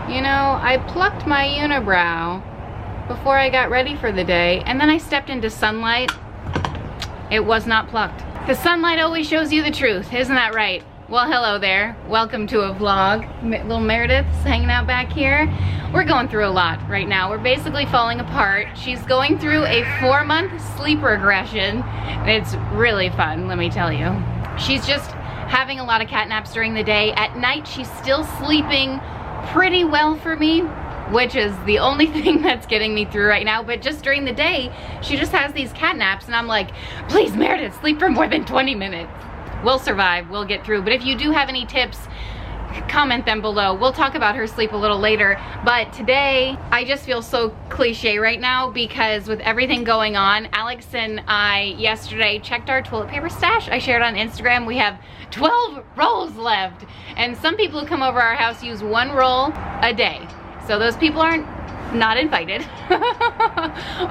You know, I plucked my unibrow before I got ready for the day, and then I stepped into sunlight. It was not plucked. The sunlight always shows you the truth, isn't that right? Well, hello there. Welcome to a vlog. Little Meredith's hanging out back here. We're going through a lot right now. We're basically falling apart. She's going through a 4-month sleep regression. It's really fun, let me tell you. She's just having a lot of cat naps during the day. At night, she's still sleeping pretty well for me, which is the only thing that's getting me through right now. But just during the day, she just has these cat naps, and I'm like, please, Meredith, sleep for more than 20 minutes. We'll survive, we'll get through. But if you do have any tips, comment them below. We'll talk about her sleep a little later. But today, I just feel so cliche right now because with everything going on, Alex and I yesterday checked our toilet paper stash. I shared on Instagram, we have 12 rolls left. And some people who come over our house use 1 roll a day. So those people aren't not invited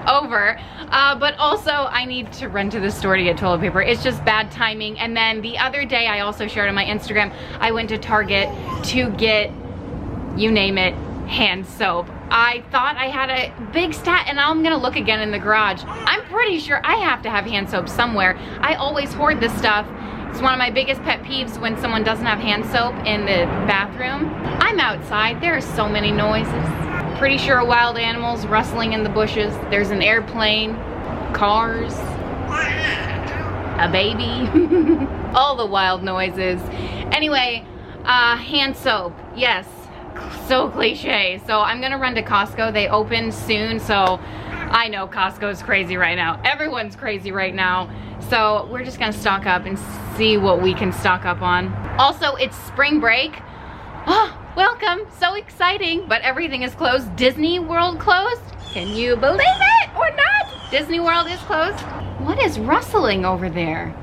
over. But also I need to run to the store to get toilet paper. It's just bad timing. And then the other day I also shared on my Instagram, I went to Target to get, you name it, hand soap. I thought I had a big stat, and I'm gonna look again in the garage. I'm pretty sure I have to have hand soap somewhere. I always hoard this stuff. It's one of my biggest pet peeves when someone doesn't have hand soap in the bathroom. I'm outside, there are so many noises. Pretty sure wild animals rustling in the bushes. There's an airplane, cars, a baby, all the wild noises. Anyway, hand soap, yes, so cliche. So I'm gonna run to Costco. They open soon, so I know Costco's crazy right now. Everyone's crazy right now. So we're just gonna stock up and see what we can stock up on. Also, it's spring break. Oh, welcome, so exciting, but everything is closed. Disney World closed? Can you believe it or not? Disney World is closed. What is rustling over there?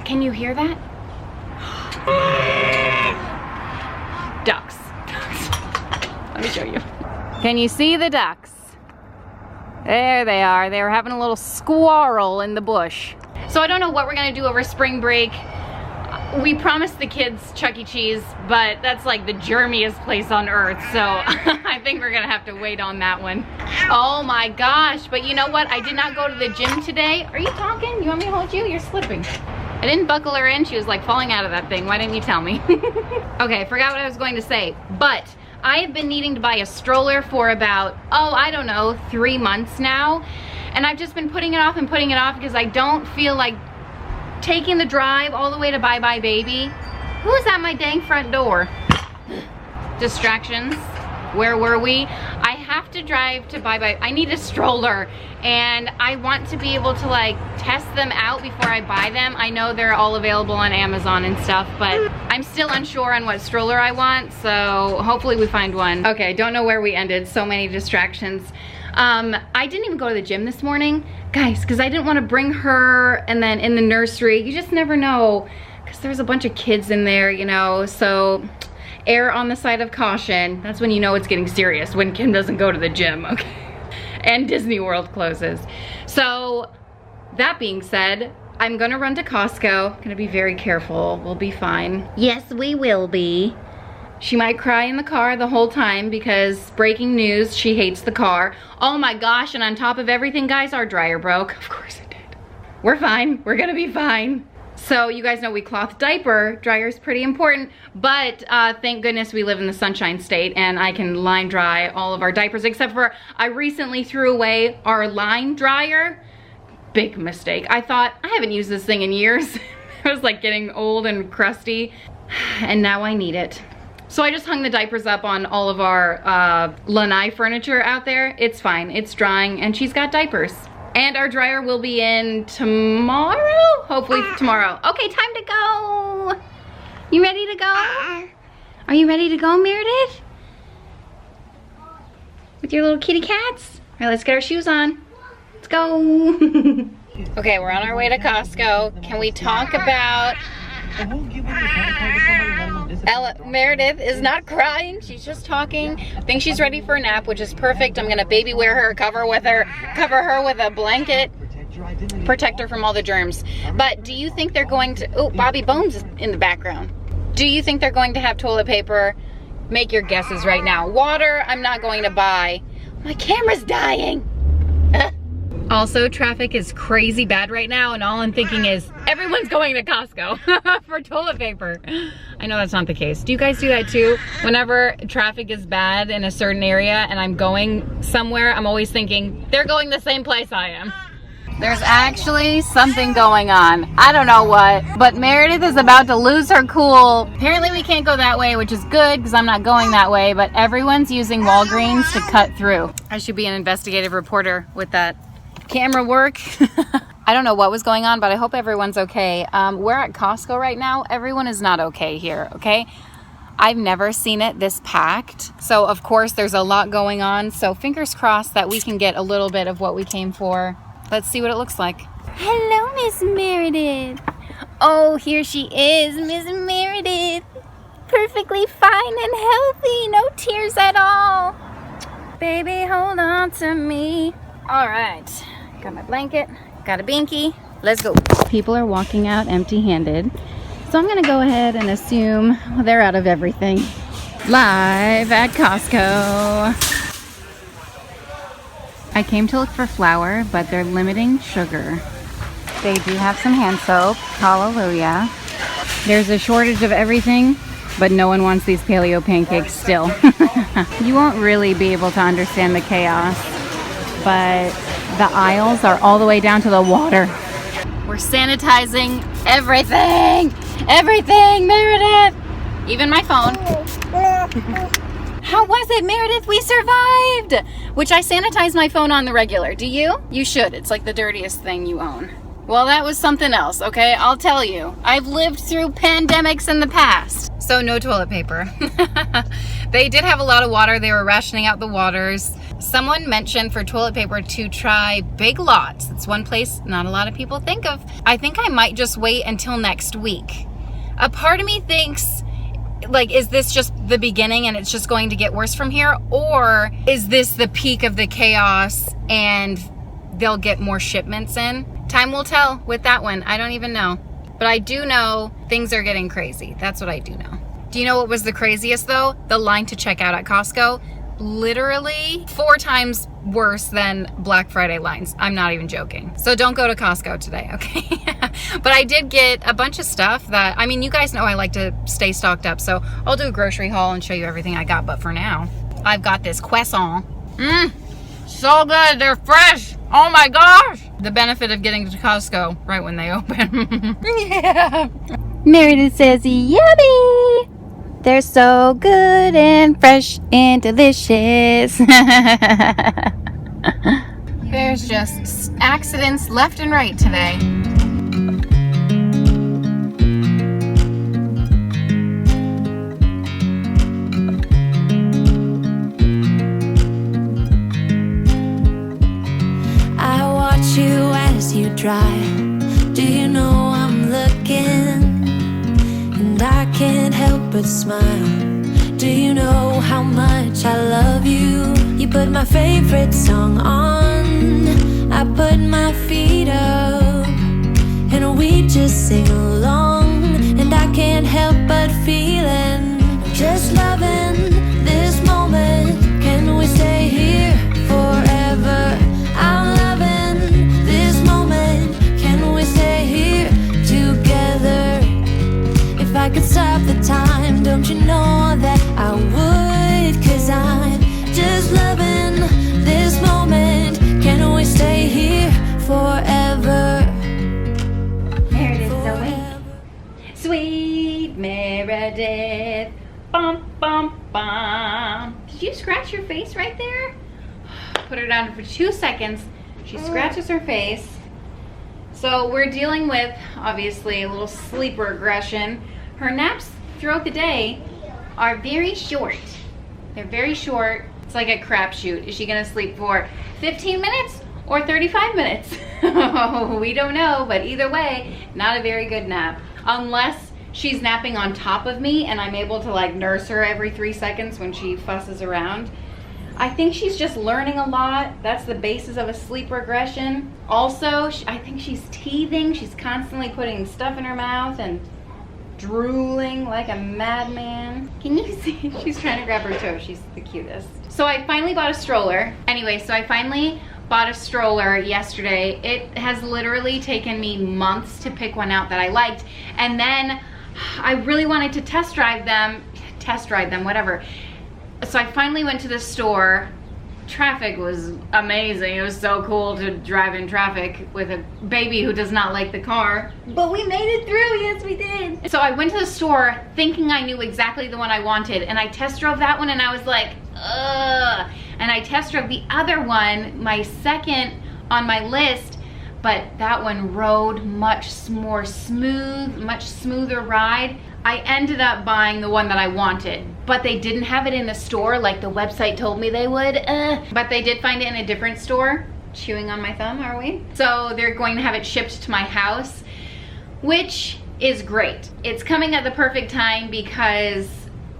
Can you hear that? Ducks. Let me show you. Can you see the ducks? There they are. They were having a little squirrel in the bush. So I don't know what we're gonna do over spring break. We promised the kids Chuck E. Cheese, but that's like the germiest place on earth, so I think we're gonna have to wait on that one. Oh my gosh, but you know what? I did not go to the gym today. Are you talking? You want me to hold you? You're slipping. I didn't buckle her in. She was like falling out of that thing. Why didn't you tell me? Okay, I forgot what I was going to say, but I have been needing to buy a stroller for about, oh, I don't know, 3 months now. And I've just been putting it off and putting it off because I don't feel like taking the drive all the way to Bye Bye Baby. Who's at my dang front door? Distractions. Where were we? I have to drive to Bye Bye. I need a stroller, and I want to be able to like test them out before I buy them. I know they're all available on Amazon and stuff, but I'm still unsure on what stroller I want, so hopefully we find one. Okay, don't know where we ended. So many distractions. I didn't even go to the gym this morning, guys, because I didn't want to bring her and then in the nursery. You just never know, because there's a bunch of kids in there, you know, so err on the side of caution. That's when you know it's getting serious, when Kim doesn't go to the gym, okay? And Disney World closes. So that being said, I'm gonna run to Costco. Gonna be very careful, we'll be fine. Yes, we will be. She might cry in the car the whole time because breaking news, she hates the car. Oh my gosh, and on top of everything, guys, our dryer broke. Of course it did. We're fine, we're gonna be fine. So you guys know we cloth diaper. Dryer's pretty important, but thank goodness we live in the Sunshine State and I can line dry all of our diapers, except for I recently threw away our line dryer. Big mistake. I thought, I haven't used this thing in years. It was like getting old and crusty, and now I need it. So I just hung the diapers up on all of our lanai furniture out there. It's fine, it's drying, and she's got diapers. And our dryer will be in tomorrow? Hopefully tomorrow. Okay, time to go. You ready to go? Are you ready to go, Meredith? With your little kitty cats? All right, let's get our shoes on. Let's go. Okay, we're on our way to Costco. Can we talk about... Meredith is not crying, she's just talking. I think she's ready for a nap, which is perfect. I'm gonna baby wear her, cover her with a blanket. protect her from all the germs. But do you think they're going to, oh, Bobby Bones is in the background. Do you think they're going to have toilet paper? Make your guesses right now. Water, I'm not going to buy. My camera's dying. Also, traffic is crazy bad right now, and all I'm thinking is everyone's going to Costco for toilet paper. I know that's not the case. Do you guys do that too? Whenever traffic is bad in a certain area and I'm going somewhere, I'm always thinking they're going the same place I am. There's actually something going on. I don't know what, but Meredith is about to lose her cool. Apparently we can't go that way, which is good because I'm not going that way, but everyone's using Walgreens to cut through. I should be an investigative reporter with that camera work. I don't know what was going on, but I hope everyone's okay. We're at Costco right now. Everyone is not okay here, okay? I've never seen it this packed. So of course there's a lot going on. So fingers crossed that we can get a little bit of what we came for. Let's see what it looks like. Hello, Miss Meredith. Oh, here she is, Miss Meredith. Perfectly fine and healthy, no tears at all. Baby, hold on to me. All right, got my blanket, got a binky. Let's go. People are walking out empty-handed. So I'm gonna go ahead and assume they're out of everything. Live at Costco. I came to look for flour, but they're limiting sugar. They do have some hand soap, hallelujah. There's a shortage of everything, but no one wants these paleo pancakes still. You won't really be able to understand the chaos, but the aisles are all the way down to the water. We're sanitizing everything! Everything, Meredith! Even my phone. How was it, Meredith? We survived! Which I sanitize my phone on the regular. Do you? You should. It's like the dirtiest thing you own. Well, that was something else, okay? I'll tell you. I've lived through pandemics in the past. So no toilet paper. They did have a lot of water. They were rationing out the waters. Someone mentioned for toilet paper to try Big Lots. It's one place not a lot of people think of. I think I might just wait until next week. A part of me thinks, like, is this just the beginning and it's just going to get worse from here? Or is this the peak of the chaos and they'll get more shipments in? Time will tell with that one. I don't even know. But I do know things are getting crazy. That's what I do know. Do you know what was the craziest though? The line to check out at Costco. Literally 4 times worse than Black Friday lines. I'm not even joking. So don't go to Costco today, okay? But I did get a bunch of stuff that, I mean, you guys know I like to stay stocked up. So I'll do a grocery haul and show you everything I got. But for now, I've got this croissant. So good. They're fresh. Oh my gosh. The benefit of getting to Costco right when they open. Yeah. Meredith says, yummy. They're so good and fresh and delicious. There's just accidents left and right today. I watch you as you drive. Do you know I'm looking? And I can't help but smile. Do you know how much I love you? You put my favorite song on. I put my feet up and we just sing along. And I can't help but feeling, just loving this moment. Can we stay here forever? I'm loving this moment. Can we stay here together? If I could stop the time, don't you know that I would? 'Cause I'm just loving this moment. Can we stay here forever? Meredith's awake. Sweet Meredith. Bum, bum, bum. Did you scratch your face right there? Put her down for 2 seconds. She scratches her face. So we're dealing with, obviously, a little sleep regression. Her naps throughout the day are very short. They're very short. It's like a crapshoot. Is she gonna sleep for 15 minutes or 35 minutes? We don't know, but either way, not a very good nap. Unless she's napping on top of me and I'm able to like nurse her every 3 seconds when she fusses around. I think she's just learning a lot. That's the basis of a sleep regression. Also, I think she's teething. She's constantly putting stuff in her mouth and drooling like a madman. Can you see? She's trying to grab her toe. She's the cutest. So I finally bought a stroller. Anyway, so I finally bought a stroller yesterday. It has literally taken me months to pick one out that I liked. And then I really wanted to test drive them, whatever. So I finally went to the store. Traffic was amazing. It was so cool to drive in traffic with a baby who does not like the car. But we made it through, yes we did. So I went to the store thinking I knew exactly the one I wanted, and I test drove that one and I was like, ugh. And I test drove the other one, my second on my list, but that one rode much more smooth, much smoother ride. I ended up buying the one that I wanted, but they didn't have it in the store like the website told me they would. But they did find it in a different store. Chewing on my thumb, are we? So they're going to have it shipped to my house, which is great. It's coming at the perfect time because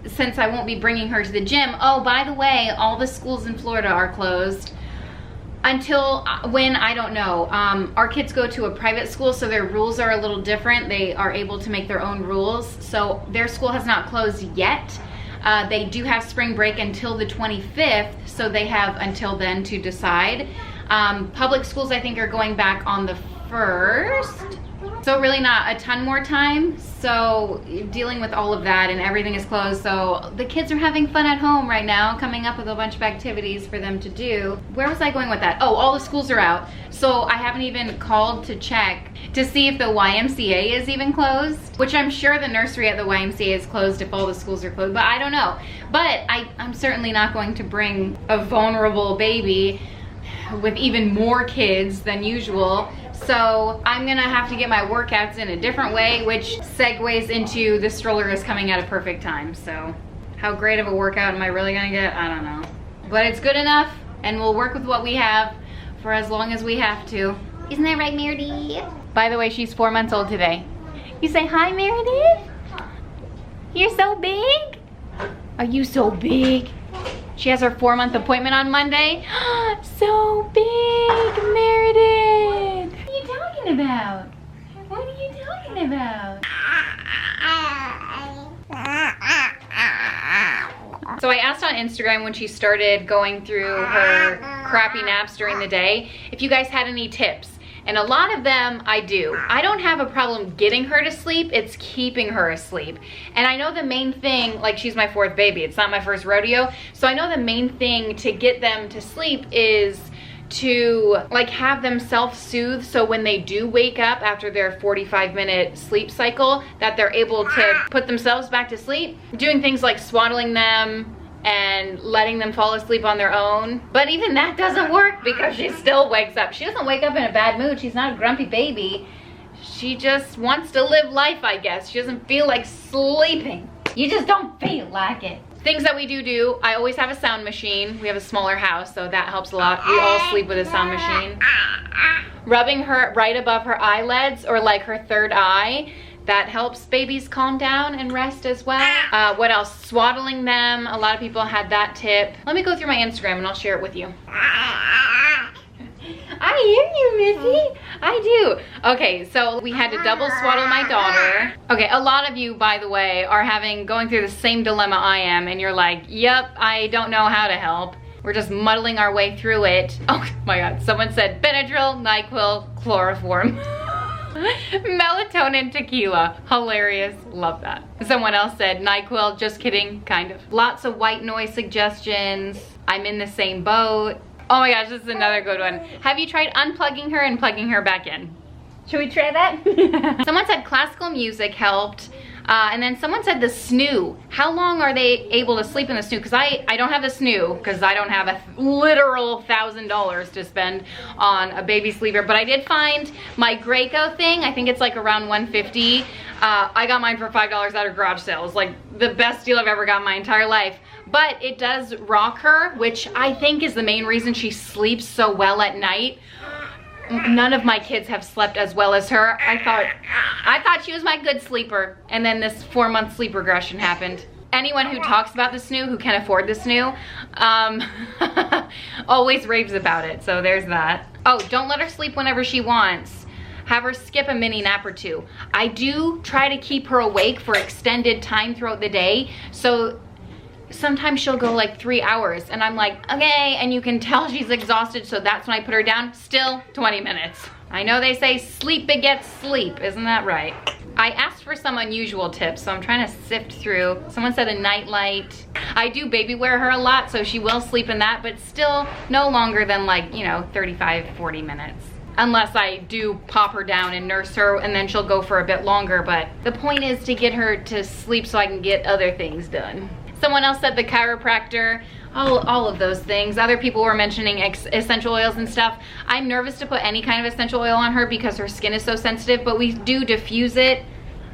since I won't be bringing her to the gym, oh, by the way, all the schools in Florida are closed. Until when, I don't know. Our kids go to a private school, so their rules are a little different. They are able to make their own rules. So their school has not closed yet. They do have spring break until the 25th, so they have until then to decide. Public schools, I think, are going back on the 1st. So really not a ton more time. So dealing with all of that and everything is closed. So the kids are having fun at home right now, coming up with a bunch of activities for them to do. Where was I going with that? Oh, all the schools are out. So I haven't even called to check to see if the YMCA is even closed, which I'm sure the nursery at the YMCA is closed if all the schools are closed, but I don't know. But I'm certainly not going to bring a vulnerable baby with even more kids than usual. So I'm gonna have to get my workouts in a different way, which segues into the stroller is coming at a perfect time. So how great of a workout am I really gonna get? I don't know. But it's good enough, and we'll work with what we have for as long as we have to. Isn't that right, Meredith? By the way, she's 4 months old today. You say hi, Meredith? You're so big? Are you so big? She has her 4-month appointment on Monday. So big, Meredith. What are you talking about? What are you talking about? So I asked on Instagram when she started going through her crappy naps during the day if you guys had any tips. And a lot of them I do. I don't have a problem getting her to sleep, it's keeping her asleep. And I know the main thing, like she's my 4th baby, it's not my first rodeo, so I know the main thing to get them to sleep is to like have them self-soothe, so when they do wake up after their 45-minute sleep cycle, that they're able to put themselves back to sleep. Doing things like swaddling them and letting them fall asleep on their own. But even that doesn't work because she still wakes up. She doesn't wake up in a bad mood. She's not a grumpy baby. She just wants to live life, I guess. She doesn't feel like sleeping. You just don't feel like it. Things that we do, I always have a sound machine. We have a smaller house, so that helps a lot. We all sleep with a sound machine. Rubbing her right above her eyelids or like her 3rd eye, that helps babies calm down and rest as well. What else? Swaddling them. A lot of people had that tip. Let me go through my Instagram and I'll share it with you. I hear you, Missy. I do. Okay, so we had to double swaddle my daughter. Okay, a lot of you, by the way, are going through the same dilemma I am, and you're like, yep, I don't know how to help. We're just muddling our way through it. Oh my God, someone said Benadryl, NyQuil, chloroform. Melatonin tequila. Hilarious. Love that. Someone else said NyQuil. Just kidding. Kind of. Lots of white noise suggestions. I'm in the same boat. Oh my gosh, this is another good one. Have you tried unplugging her and plugging her back in? Should we try that? Someone said classical music helped. And then someone said the snoo. How long are they able to sleep in the snoo? Because I don't have the snoo because I don't have a literal $1,000 to spend on a baby sleeper. But I did find my Graco thing. I think it's like around $150. I got mine for $5 at a garage sale. It's like the best deal I've ever got in my entire life. But it does rock her, which I think is the main reason she sleeps so well at night. None of my kids have slept as well as her. I thought she was my good sleeper, and then this 4-month sleep regression happened. anyone who talks about the snoo, who can afford the snoo, always raves about it. So there's that. Oh, don't let her sleep whenever she wants. Have her skip a mini nap or two. I do try to keep her awake for extended time throughout the day. So sometimes she'll go like 3 hours and I'm like, okay, and you can tell she's exhausted, so that's when I put her down. Still 20 minutes. I know they say sleep begets sleep, isn't that right? I asked for some unusual tips, so I'm trying to sift through. Someone said a night light. I do baby wear her a lot, so she will sleep in that, but still no longer than like, you know, 35, 40 minutes. Unless I do pop her down and nurse her, and then she'll go for a bit longer, but the point is to get her to sleep so I can get other things done. Someone else said the chiropractor, all of those things. Other people were mentioning essential oils and stuff. I'm nervous to put any kind of essential oil on her because her skin is so sensitive, but we do diffuse it.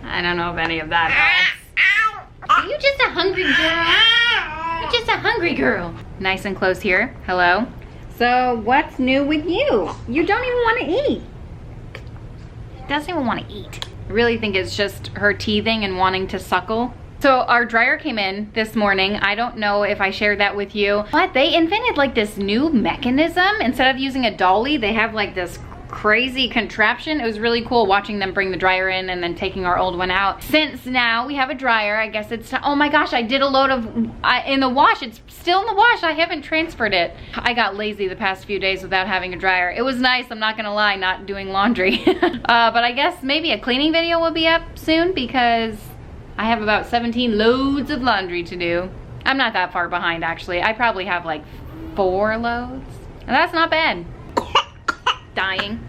I don't know if any of that helps. Are you just a hungry girl? You're just a hungry girl. Nice and close here. Hello. So what's new with you? You don't even want to eat. Doesn't even want to eat. I really think it's just her teething and wanting to suckle. So our dryer came in this morning. I don't know if I shared that with you, but they invented like this new mechanism. Instead of using a dolly, they have like this crazy contraption. It was really cool watching them bring the dryer in and then taking our old one out. Since now we have a dryer, I guess it's, oh my gosh, I did a load of, in the wash. It's still in the wash. I haven't transferred it. I got lazy the past few days without having a dryer. It was nice, I'm not gonna lie, not doing laundry. But I guess maybe a cleaning video will be up soon because I have about 17 loads of laundry to do. I'm not that far behind actually. I probably have like 4 loads. And that's not bad. Dying.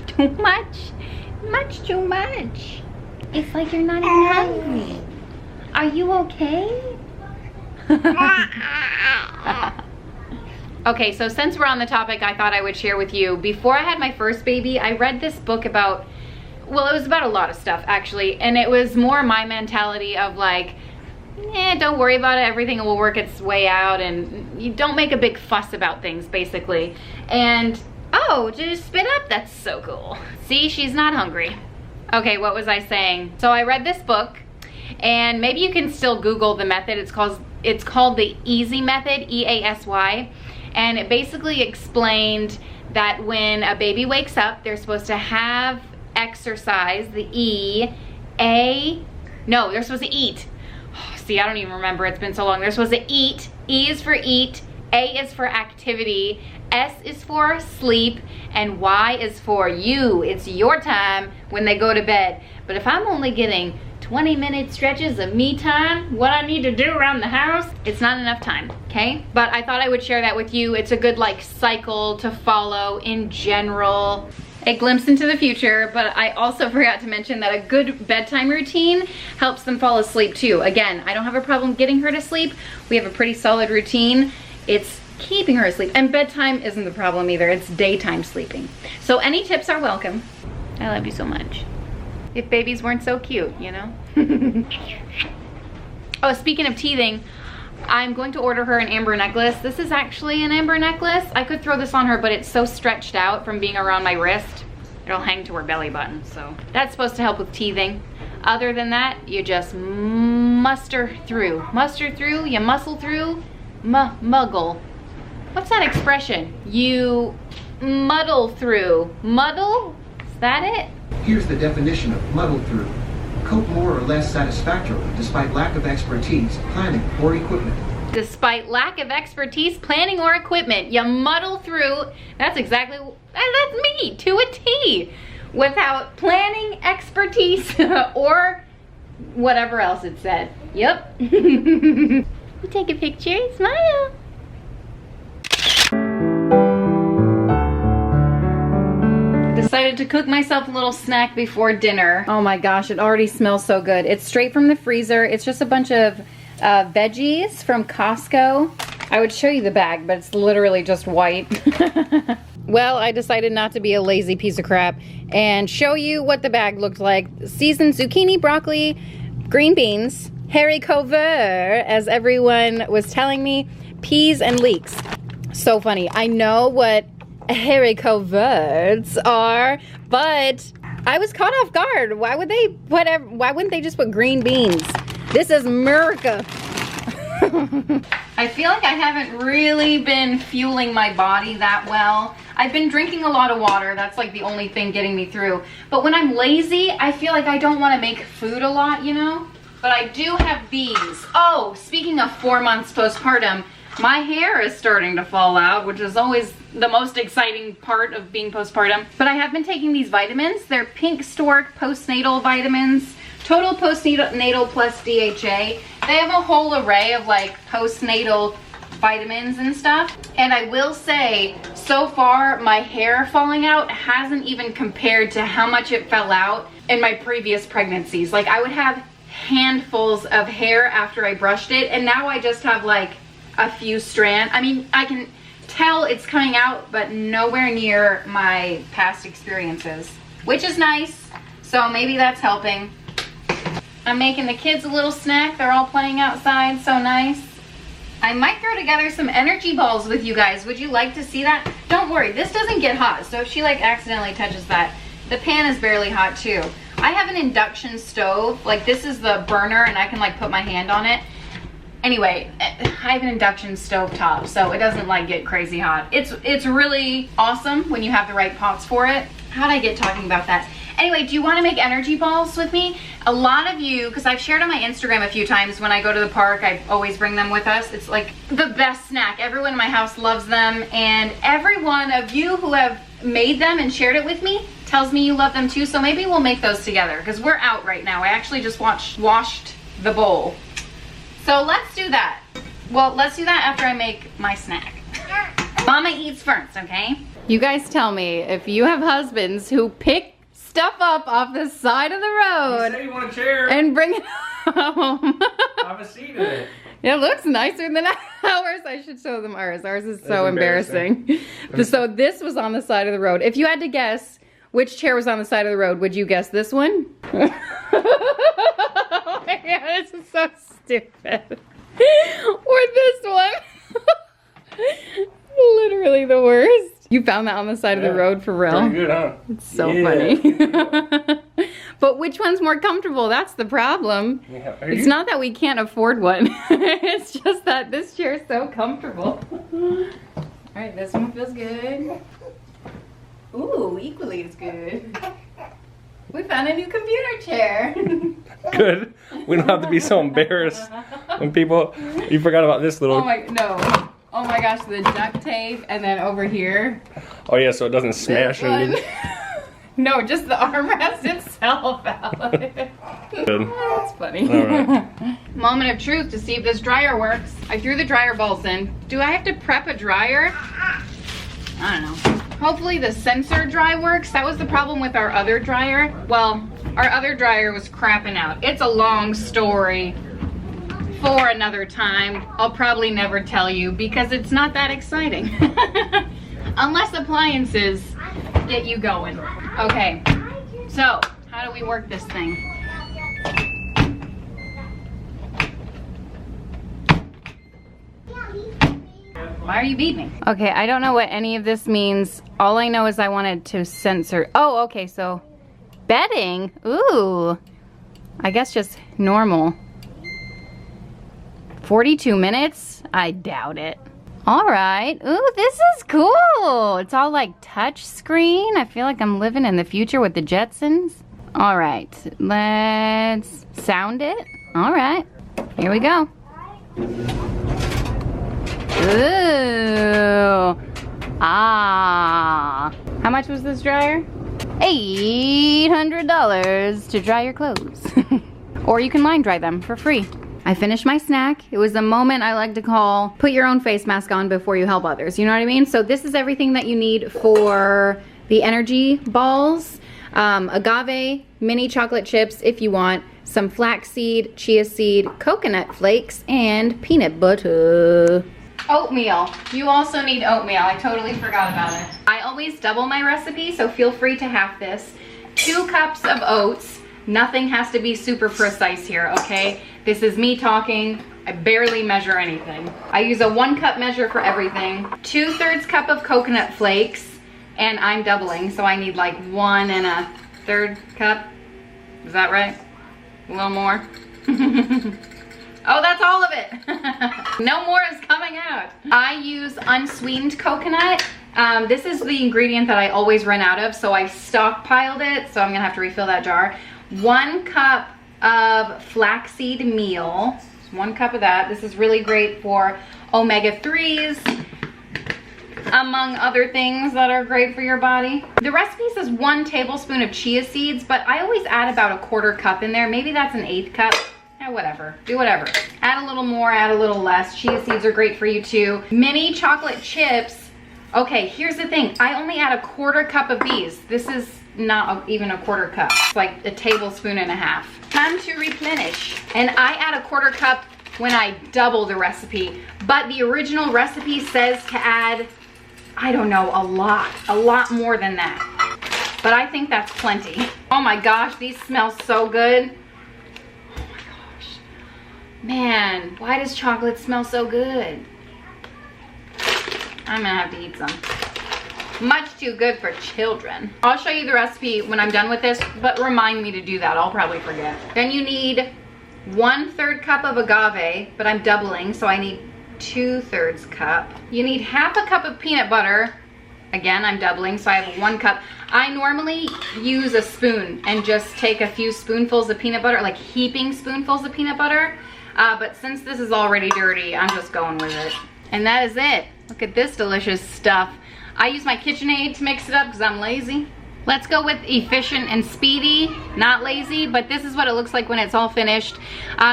Too much. Much too much. It's like you're not even hungry. Are you okay? Okay, so since we're on the topic, I thought I would share with you. Before I had my first baby, I read this book about, well, it was about a lot of stuff actually, and it was more my mentality of like, don't worry about it, everything will work its way out, and you don't make a big fuss about things, basically. And, oh, just spit up, that's so cool. See, she's not hungry. Okay, what was I saying? So I read this book, and maybe you can still Google the method. It's called the EASY method, E-A-S-Y, and it basically explained that when a baby wakes up, they're supposed to have exercise, the E, A, no, they're supposed to eat. Oh, see, I don't even remember, it's been so long. They're supposed to eat, E is for eat, A is for activity, S is for sleep, and Y is for you. It's your time when they go to bed. But if I'm only getting 20-minute stretches of me time, what I need to do around the house, it's not enough time, okay? But I thought I would share that with you. It's a good like cycle to follow in general. A glimpse into the future, but I also forgot to mention that a good bedtime routine helps them fall asleep too. Again, I don't have a problem getting her to sleep. We have a pretty solid routine. It's keeping her asleep, and bedtime isn't the problem either. It's daytime sleeping. So any tips are welcome. I love you so much. If babies weren't so cute, you know? Oh, speaking of teething, I'm going to order her an amber necklace. This is actually an amber necklace. I could throw this on her, but it's so stretched out from being around my wrist. It'll hang to her belly button, so that's supposed to help with teething. Other than that, you just muster through. Muster through, you muscle through, muggle. What's that expression? You muddle through. Muddle? Is that it? Here's the definition of muddle through. Cope more or less satisfactorily despite lack of expertise, planning, or equipment. Despite lack of expertise, planning, or equipment, you muddle through. That's exactly, that's me to a T. Without planning, expertise, or whatever else it said. Yep. You take a picture, smile. Decided to cook myself a little snack before dinner. Oh my gosh, it already smells so good. It's straight from the freezer. It's just a bunch of veggies from Costco. I would show you the bag, but it's literally just white. Well, I decided not to be a lazy piece of crap and show you what the bag looked like. Seasoned zucchini, broccoli, green beans, haricots verts, as everyone was telling me, peas and leeks. So funny. I know what haricots verts are, but I was caught off guard. Why would they, why wouldn't they just put green beans? This is America. I feel like I haven't really been fueling my body that well. I've been drinking a lot of water. That's like the only thing getting me through. But when I'm lazy, I feel like I don't want to make food a lot, you know? But I do have these. Oh, speaking of 4 months postpartum, my hair is starting to fall out, which is always the most exciting part of being postpartum. But I have been taking these vitamins. They're Pink Stork postnatal vitamins. Total postnatal plus DHA. They have a whole array of like postnatal vitamins and stuff. And I will say, so far my hair falling out hasn't even compared to how much it fell out in my previous pregnancies. Like I would have handfuls of hair after I brushed it, and now I just have like a few strands. I mean, I can tell it's coming out, but nowhere near my past experiences, which is nice. So maybe that's helping. I'm making the kids a little snack. They're all playing outside, so nice. I might throw together some energy balls with you guys. Would you like to see that? Don't worry, this doesn't get hot. So if she like accidentally touches that, the pan is barely hot too. I have an induction stove. Like this is the burner and I can like put my hand on it. Anyway, I have an induction stove top, so it doesn't like get crazy hot. It's really awesome when you have the right pots for it. How'd I get talking about that? Anyway, do you want to make energy balls with me? A lot of you, because I've shared on my Instagram a few times when I go to the park, I always bring them with us. It's like the best snack. Everyone in my house loves them, and every one of you who have made them and shared it with me tells me you love them too, so maybe we'll make those together because we're out right now. I actually just washed the bowl. So let's do that. Well, let's do that after I make my snack. Mama eats first, okay? You guys tell me if you have husbands who pick stuff up off the side of the road. You say you want a chair. And bring it home. Have a seat in it. It looks nicer than ours. I should show them ours. Ours is so embarrassing. So this was on the side of the road. If you had to guess which chair was on the side of the road, would you guess this one? Oh my God, this is so stupid. Or this one. Literally the worst. You found that on the side of the road for real? Pretty good, huh? It's so funny. But which one's more comfortable? That's the problem. Yeah. It's not that we can't afford one. It's just that this chair is so comfortable. All right, this one feels good. Ooh, equally as good. We found a new computer chair. Good. We don't have to be so embarrassed when people. You forgot about this little. Oh my gosh, the duct tape, and then over here. Oh yeah, so it doesn't smash One. into. No, just the armrest itself, Alex. Good. That's funny. All right. Moment of truth to see if this dryer works. I threw the dryer balls in. Do I have to prep a dryer? I don't know. Hopefully the sensor dry works. That was the problem with our other dryer. Well, our other dryer was crapping out. It's a long story for another time. I'll probably never tell you because it's not that exciting. Unless appliances get you going. Okay, so how do we work this thing? Why are you beeping? Okay, I don't know what any of this means. All I know is I wanted to censor. Oh, okay, so bedding. Ooh, I guess just normal. 42 minutes? I doubt it. All right. Ooh, this is cool. It's all like touch screen. I feel like I'm living in the future with the Jetsons. All right, let's sound it. All right, here we go. Ooh. Ah. How much was this dryer? $800 to dry your clothes. Or you can line dry them for free. I finished my snack. It was a moment I like to call put your own face mask on before you help others. You know what I mean? So this is everything that you need for the energy balls. Agave, mini chocolate chips if you want, some flaxseed, chia seed, coconut flakes, and peanut butter. Oatmeal. You also need oatmeal. I totally forgot about it. I always double my recipe, so feel free to have this. 2 cups of oats. Nothing has to be super precise here, okay? This is me talking. I barely measure anything. I use a 1 cup measure for everything. 2/3 cup of coconut flakes, and I'm doubling, so I need like 1 1/3 cup. Is that right? A little more? Oh, that's all of it. No more is coming out. I use unsweetened coconut. This is the ingredient that I always run out of, so I stockpiled it, so I'm gonna have to refill that jar. 1 cup of flaxseed meal, 1 cup of that. This is really great for omega-3s, among other things that are great for your body. The recipe says 1 tablespoon of chia seeds, but I always add about 1/4 cup in there. Maybe that's 1/8 cup. Whatever, do whatever. Add a little more, add a little less. Chia seeds are great for you too. Mini chocolate chips. Okay, here's the thing. I only add 1/4 cup of these. This is not even 1/4 cup. It's like 1.5 tablespoons. Time to replenish. And I add 1/4 cup when I double the recipe, but the original recipe says to add, I don't know, a lot more than that. But I think that's plenty. Oh my gosh, these smell so good. Man, why does chocolate smell so good? I'm gonna have to eat some. Much too good for children. I'll show you the recipe when I'm done with this, but remind me to do that. I'll probably forget. Then you need 1/3 cup of agave, but I'm doubling, so I need 2/3 cup. You need 1/2 cup of peanut butter. Again, I'm doubling, so I have 1 cup. I normally use a spoon and just take a few spoonfuls of peanut butter, like heaping spoonfuls of peanut butter. But since this is already dirty, I'm just going with it. And that is it. Look at this delicious stuff. I use my KitchenAid to mix it up because I'm lazy. Let's go with efficient and speedy, not lazy, but this is what it looks like when it's all finished.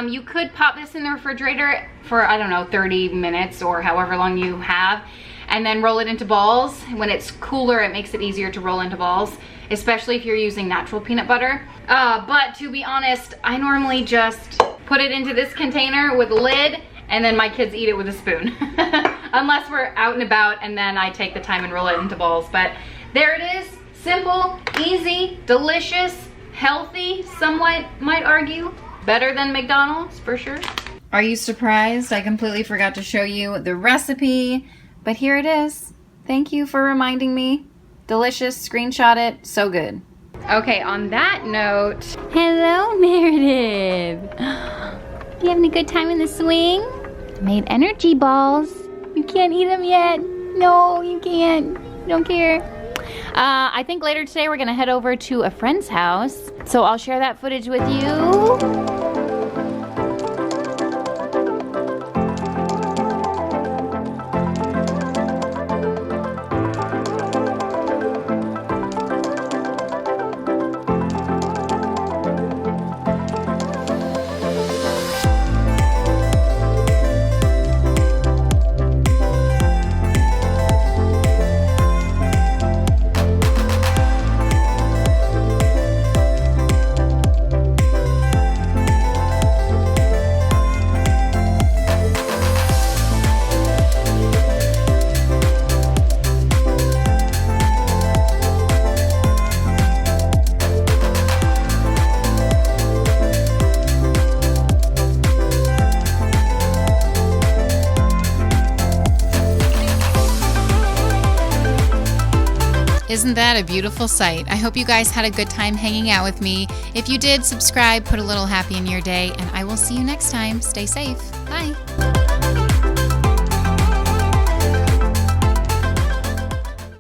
You could pop this in the refrigerator for, I don't know, 30 minutes or however long you have, and then roll it into balls. When it's cooler, it makes it easier to roll into balls, especially if you're using natural peanut butter. But to be honest, I normally just put it into this container with a lid, and then my kids eat it with a spoon. Unless we're out and about, and then I take the time and roll it into balls. But there it is, simple, easy, delicious, healthy, somewhat might argue. Better than McDonald's, for sure. Are you surprised? I completely forgot to show you the recipe, but here it is. Thank you for reminding me. Delicious, screenshot it, so good. Okay, on that note, hello Meredith. You having a good time in the swing? I made energy balls. You can't eat them yet. No, you can't. Don't care. I think later today we're gonna head over to a friend's house. So I'll share that footage with you. Isn't that a beautiful sight? I hope you guys had a good time hanging out with me. If you did, subscribe, put a little happy in your day, and I will see you next time. Stay safe. Bye.